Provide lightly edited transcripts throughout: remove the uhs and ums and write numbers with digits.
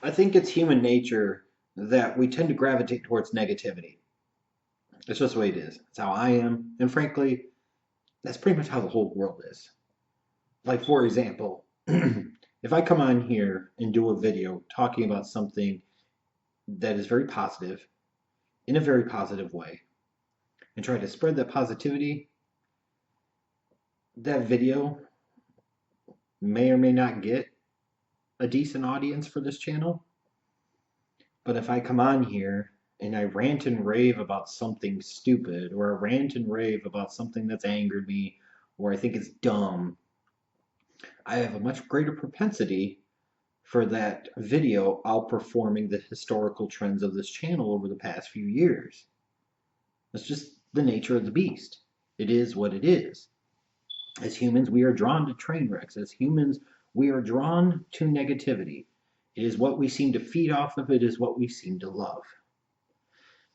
I think it's human nature that we tend to gravitate towards negativity. It's just the way it is. It's how I am. And frankly, that's pretty much how the whole world is. Like, for example, if I come on here and do a video talking about something that is very positive in a very positive way and try to spread that positivity, that video may or may not get a decent audience for this channel. But if I come on here and I rant and rave about something stupid, or I rant and rave about something that's angered me, or I think it's dumb, I have a much greater propensity for that video outperforming the historical trends of this channel over the past few years. That's just the nature of the beast. It is what it is. As humans, we are drawn to train wrecks. As humans, we are drawn to negativity. It is what we seem to feed off of, it is what we seem to love.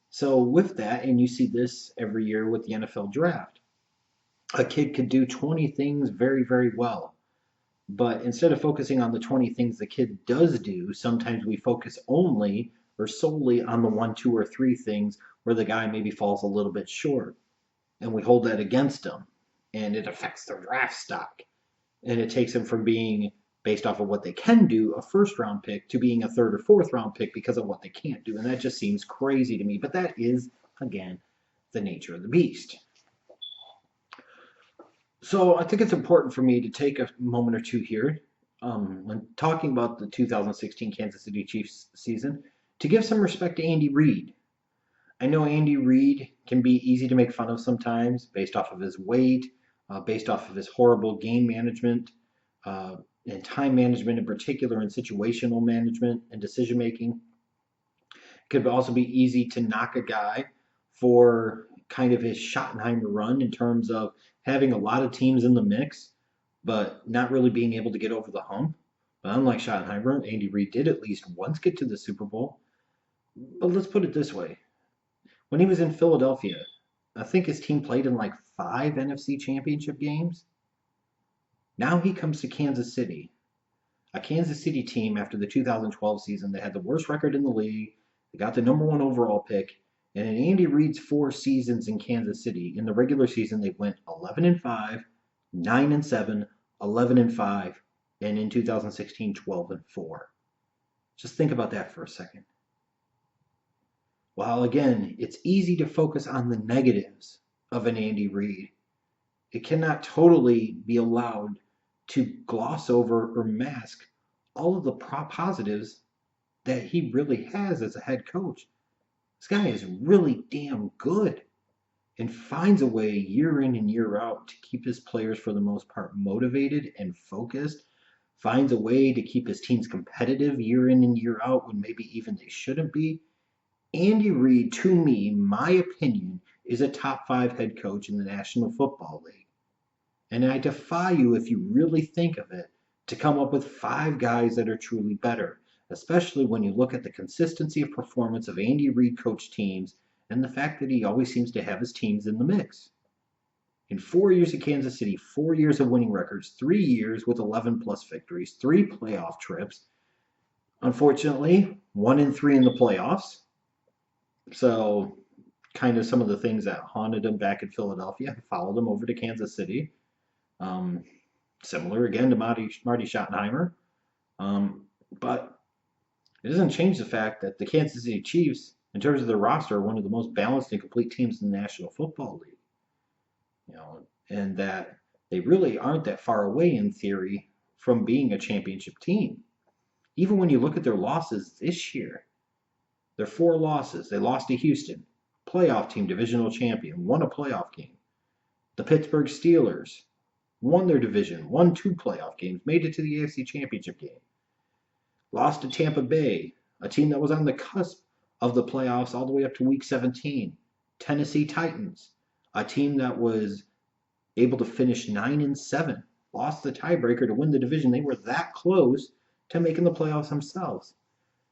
So, with that, and you see this every year with the NFL draft, a kid could do 20 things very, very well. But instead of focusing on the 20 things the kid does do, sometimes we focus only or solely on the one, two, or three things where the guy maybe falls a little bit short. And we hold that against him. And it affects their draft stock. And it takes them from being, based off of what they can do, a first round pick to being a third or fourth round pick because of what they can't do. And that just seems crazy to me. But that is, again, the nature of the beast. So I think it's important for me to take a moment or two here when talking about the 2016 Kansas City Chiefs season to give some respect to Andy Reid. I know Andy Reid can be easy to make fun of sometimes based off of his weight, based off of his horrible game management, uh, and time management in particular, and situational management and decision making. It could also be easy to knock a guy for kind of his Schottenheimer run in terms of having a lot of teams in the mix, but not really being able to get over the hump. But unlike Schottenheimer, Andy Reid did at least once get to the Super Bowl. But let's put it this way. When he was in Philadelphia, I think his team played in like 5 NFC championship games. Now he comes to Kansas City, a Kansas City team after the 2012 season that had the worst record in the league. They got the number one overall pick. And in Andy Reid's 4 seasons in Kansas City, in the regular season, they went 11-5, 9-7, 11-5, and in 2016, 12-4. Just think about that for a second. While again, it's easy to focus on the negatives of an Andy Reid, it cannot totally be allowed to gloss over or mask all of the positives that he really has as a head coach. This guy is really damn good and finds a way year in and year out to keep his players, for the most part, motivated and focused. Finds a way to keep his teams competitive year in and year out when maybe even they shouldn't be. Andy Reid, to me, my opinion, is a top 5 head coach in the National Football League. And I defy you, if you really think of it, to come up with 5 guys that are truly better, especially when you look at the consistency of performance of Andy Reid coached teams and the fact that he always seems to have his teams in the mix. In 4 years at Kansas City, 4 years of winning records, 3 years with 11 plus victories, 3 playoff trips. Unfortunately, 1-3 in the playoffs. So, kind of some of the things that haunted him back in Philadelphia followed him over to Kansas City. Um, Similar again to Marty Schottenheimer. But it doesn't change the fact that the Kansas City Chiefs, in terms of their roster, are one of the most balanced and complete teams in the National Football League. And that they really aren't that far away in theory from being a championship team. Even when you look at their losses this year, their 4 losses. They lost to Houston, playoff team, divisional champion, won a playoff game. The Pittsburgh Steelers won their division, won 2 playoff games, made it to the AFC Championship game. Lost to Tampa Bay, a team that was on the cusp of the playoffs all the way up to week 17. Tennessee Titans, a team that was able to finish 9-7, lost the tiebreaker to win the division. They were that close to making the playoffs themselves.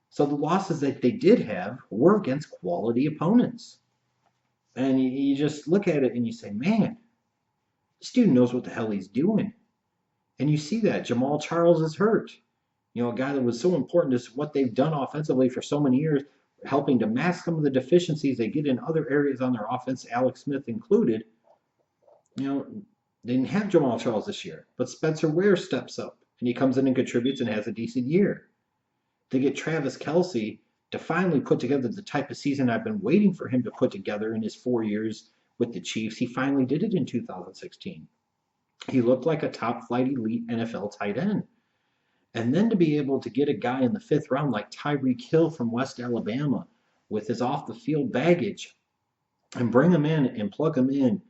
So the losses that they did have were against quality opponents. And you just look at it and you say, man, this dude knows what the hell he's doing. And you see that Jamal Charles is hurt. A guy that was so important to what they've done offensively for so many years, helping to mask some of the deficiencies they get in other areas on their offense, Alex Smith included. You know, they didn't have Jamal Charles this year, but Spencer Ware steps up and he comes in and contributes and has a decent year. They get Travis Kelce to finally put together the type of season I've been waiting for him to put together in his 4 years with the Chiefs. He finally did it in 2016. He looked like a top flight elite NFL tight end. And then to be able to get a guy in the fifth round like Tyreek Hill from West Alabama with his off the field baggage and bring him in and plug him in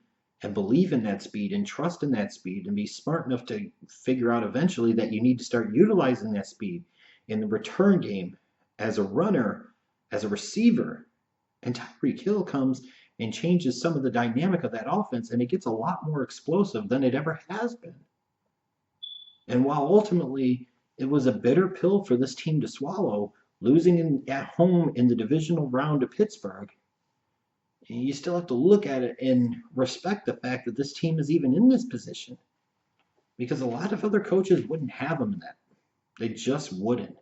and believe in that speed and trust in that speed and be smart enough to figure out eventually that you need to start utilizing that speed in the return game as a runner, as a receiver. And Tyreek Hill comes and changes some of the dynamic of that offense, and it gets a lot more explosive than it ever has been. And while ultimately it was a bitter pill for this team to swallow, losing at home in the divisional round to Pittsburgh, you still have to look at it and respect the fact that this team is even in this position. Because a lot of other coaches wouldn't have them in that. They just wouldn't.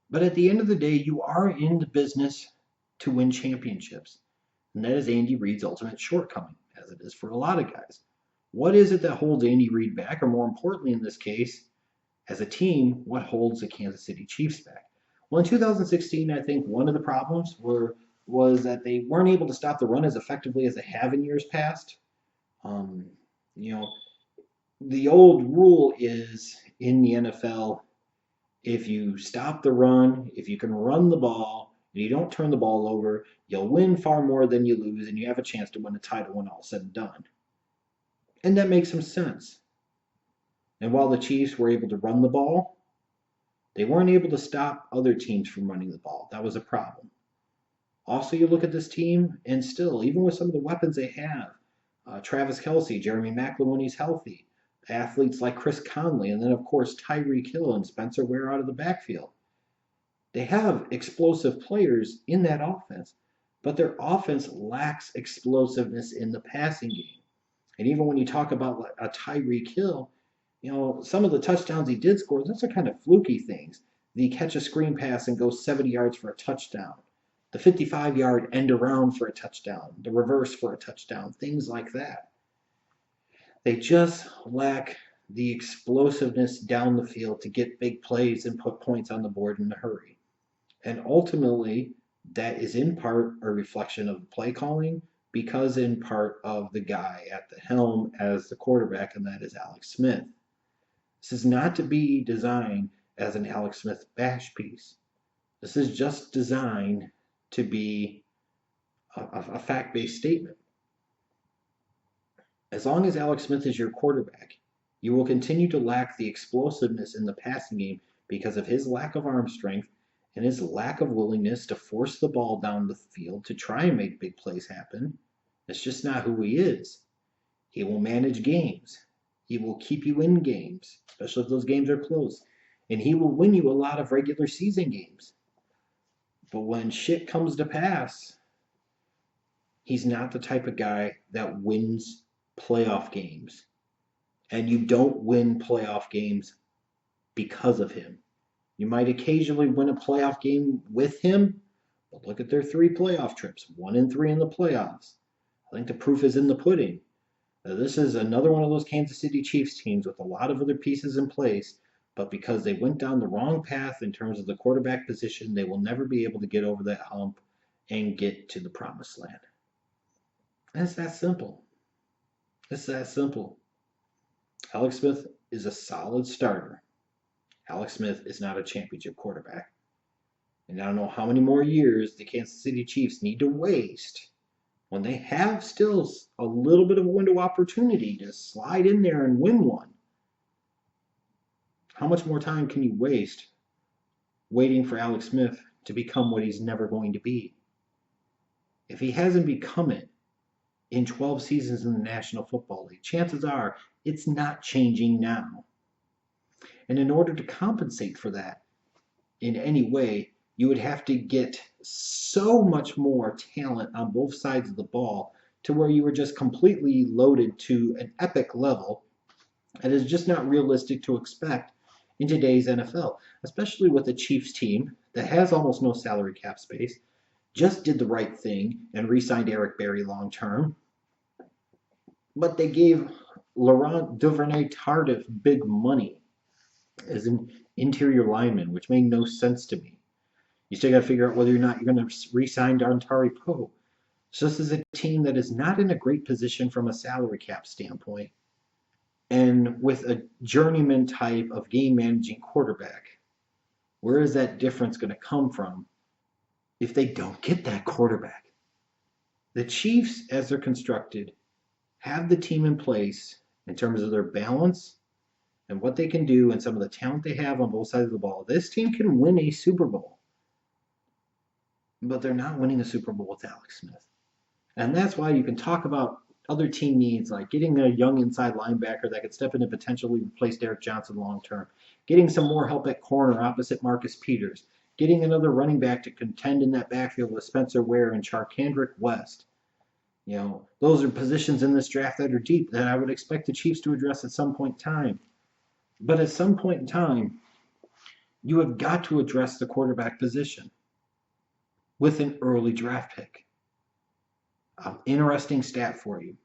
But at the end of the day, you are in the business to win championships. And that is Andy Reid's ultimate shortcoming, as it is for a lot of guys. What is it that holds Andy Reid back? Or more importantly in this case, as a team, what holds the Kansas City Chiefs back? Well, in 2016, I think one of the problems was that they weren't able to stop the run as effectively as they have in years past. You know, the old rule is in the NFL, if you stop the run, if you can run the ball, and you don't turn the ball over, you'll win far more than you lose, and you have a chance to win a title when all said and done. And that makes some sense. And while the Chiefs were able to run the ball, they weren't able to stop other teams from running the ball. That was a problem. Also, you look at this team, and still, even with some of the weapons they have, Travis Kelce, Jeremy Maclin when he's healthy, athletes like Chris Conley, and then, of course, Tyreek Hill and Spencer Ware out of the backfield. They have explosive players in that offense, but their offense lacks explosiveness in the passing game. And even when you talk about a Tyreek Hill, some of the touchdowns he did score, those are kind of fluky things. The catch a screen pass and go 70 yards for a touchdown. The 55-yard end around for a touchdown. The reverse for a touchdown. Things like that. They just lack the explosiveness down the field to get big plays and put points on the board in a hurry. And ultimately, that is in part a reflection of the play calling, because in part of the guy at the helm as the quarterback, and that is Alex Smith. This is not to be designed as an Alex Smith bash piece. This is just designed to be a fact-based statement. As long as Alex Smith is your quarterback, you will continue to lack the explosiveness in the passing game because of his lack of arm strength and his lack of willingness to force the ball down the field to try and make big plays happen. That's just not who he is. He will manage games. He will keep you in games, especially if those games are close. And he will win you a lot of regular season games. But when shit comes to pass, he's not the type of guy that wins playoff games. And you don't win playoff games because of him. You might occasionally win a playoff game with him, but look at their 3 playoff trips, 1-3 in the playoffs. I think the proof is in the pudding. This is another one of those Kansas City Chiefs teams with a lot of other pieces in place, but because they went down the wrong path in terms of the quarterback position, they will never be able to get over that hump and get to the promised land. And it's that simple. It's that simple. Alex Smith is a solid starter. Alex Smith is not a championship quarterback. And I don't know how many more years the Kansas City Chiefs need to waste when they have still a little bit of a window of opportunity to slide in there and win one. How much more time can you waste waiting for Alex Smith to become what he's never going to be? If he hasn't become it in 12 seasons in the National Football League, chances are it's not changing now. And in order to compensate for that in any way, you would have to get so much more talent on both sides of the ball to where you were just completely loaded to an epic level that is just not realistic to expect in today's NFL, especially with a Chiefs team that has almost no salary cap space, just did the right thing and re-signed Eric Berry long term, but they gave Laurent Duvernay-Tardif big money as an interior lineman, which made no sense to me. You still got to figure out whether or not you're going to re-sign Dontari Poe. So this is a team that is not in a great position from a salary cap standpoint, and with a journeyman type of game managing quarterback. Where is that difference going to come from if they don't get that quarterback? The Chiefs, as they're constructed, have the team in place in terms of their balance and what they can do and some of the talent they have on both sides of the ball. This team can win a Super Bowl, but they're not winning a Super Bowl with Alex Smith. And that's why you can talk about other team needs, like getting a young inside linebacker that could step in and potentially replace Derek Johnson long term, getting some more help at corner opposite Marcus Peters, getting another running back to contend in that backfield with Spencer Ware and Charkandrick West. Those are positions in this draft that are deep that I would expect the Chiefs to address at some point in time. But at some point in time, you have got to address the quarterback position with an early draft pick. Interesting stat for you.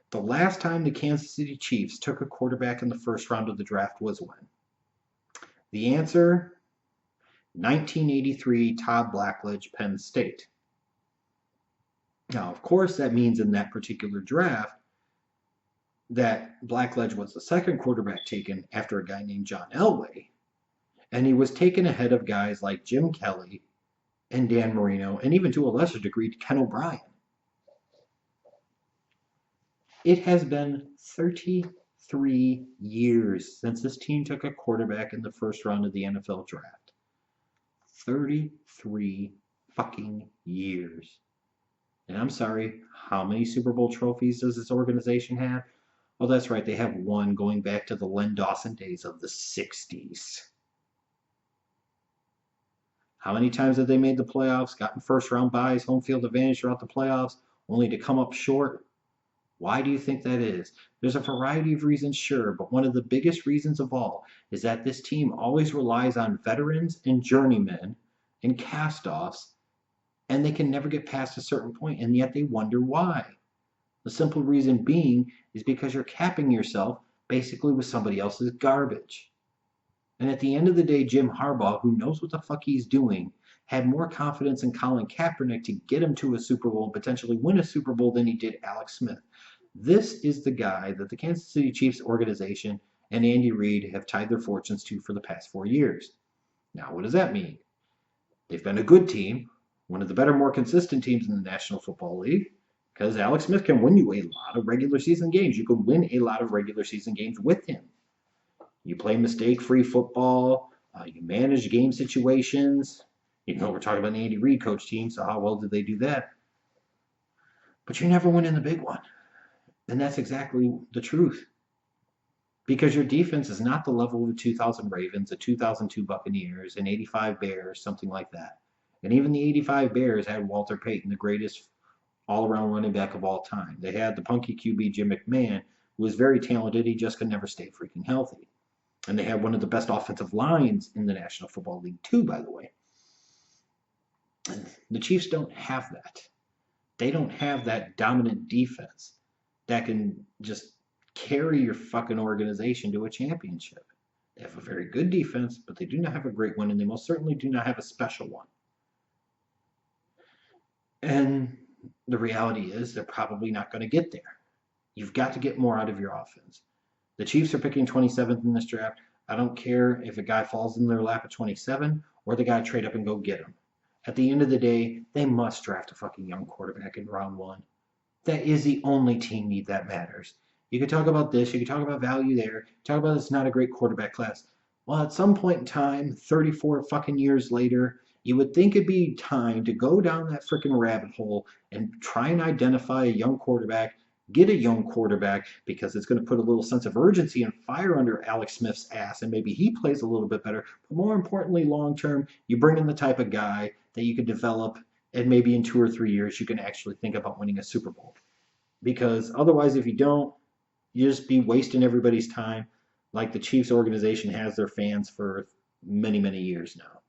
The last time the Kansas City Chiefs took a quarterback in the first round of the draft was when? The answer, 1983 Todd Blackledge, Penn State. Now, of course, that means in that particular draft that Blackledge was the second quarterback taken after a guy named John Elway, and he was taken ahead of guys like Jim Kelly and Dan Marino, and even to a lesser degree, Ken O'Brien. It has been 33 years since this team took a quarterback in the first round of the NFL draft. 33 fucking years. And I'm sorry, how many Super Bowl trophies does this organization have? Oh, that's right, they have one going back to the Len Dawson days of the 60s. How many times have they made the playoffs, gotten first round byes, home field advantage throughout the playoffs, only to come up short? Why do you think that is? There's a variety of reasons, sure, but one of the biggest reasons of all is that this team always relies on veterans and journeymen and cast-offs, and they can never get past a certain point, and yet they wonder why. The simple reason being is because you're capping yourself basically with somebody else's garbage. And at the end of the day, Jim Harbaugh, who knows what the fuck he's doing, had more confidence in Colin Kaepernick to get him to a Super Bowl and potentially win a Super Bowl than he did Alex Smith. This is the guy that the Kansas City Chiefs organization and Andy Reid have tied their fortunes to for the past 4 years. Now, what does that mean? They've been a good team, one of the better, more consistent teams in the National Football League, because Alex Smith can win you a lot of regular season games. You can win a lot of regular season games with him. You play mistake-free football. You manage game situations. We're talking about an Andy Reid coach team, so how well did they do that? But you never win in the big one. And that's exactly the truth. Because your defense is not the level of the 2000 Ravens, the 2002 Buccaneers, and 85 Bears, something like that. And even the 85 Bears had Walter Payton, the greatest all-around running back of all time. They had the punky QB Jim McMahon, who was very talented. He just could never stay freaking healthy. And they had one of the best offensive lines in the National Football League, too, by the way. And the Chiefs don't have that. They don't have that dominant defense that can just carry your fucking organization to a championship. They have a very good defense, but they do not have a great one, and they most certainly do not have a special one. And the reality is they're probably not going to get there. You've got to get more out of your offense. The Chiefs are picking 27th in this draft. I don't care if a guy falls in their lap at 27 or the guy trade up and go get him. At the end of the day, they must draft a fucking young quarterback in round one. That is the only team need that matters. You could talk about this, you could talk about value there, talk about it's not a great quarterback class. Well, at some point in time, 34 fucking years later, you would think it'd be time to go down that freaking rabbit hole and try and identify a young quarterback, get a young quarterback, because it's going to put a little sense of urgency and fire under Alex Smith's ass, and maybe he plays a little bit better. But more importantly, long term, you bring in the type of guy that you could develop, and maybe in 2 or 3 years, you can actually think about winning a Super Bowl. Because otherwise, if you don't, you just be wasting everybody's time. like the Chiefs organization has their fans for many, many years now.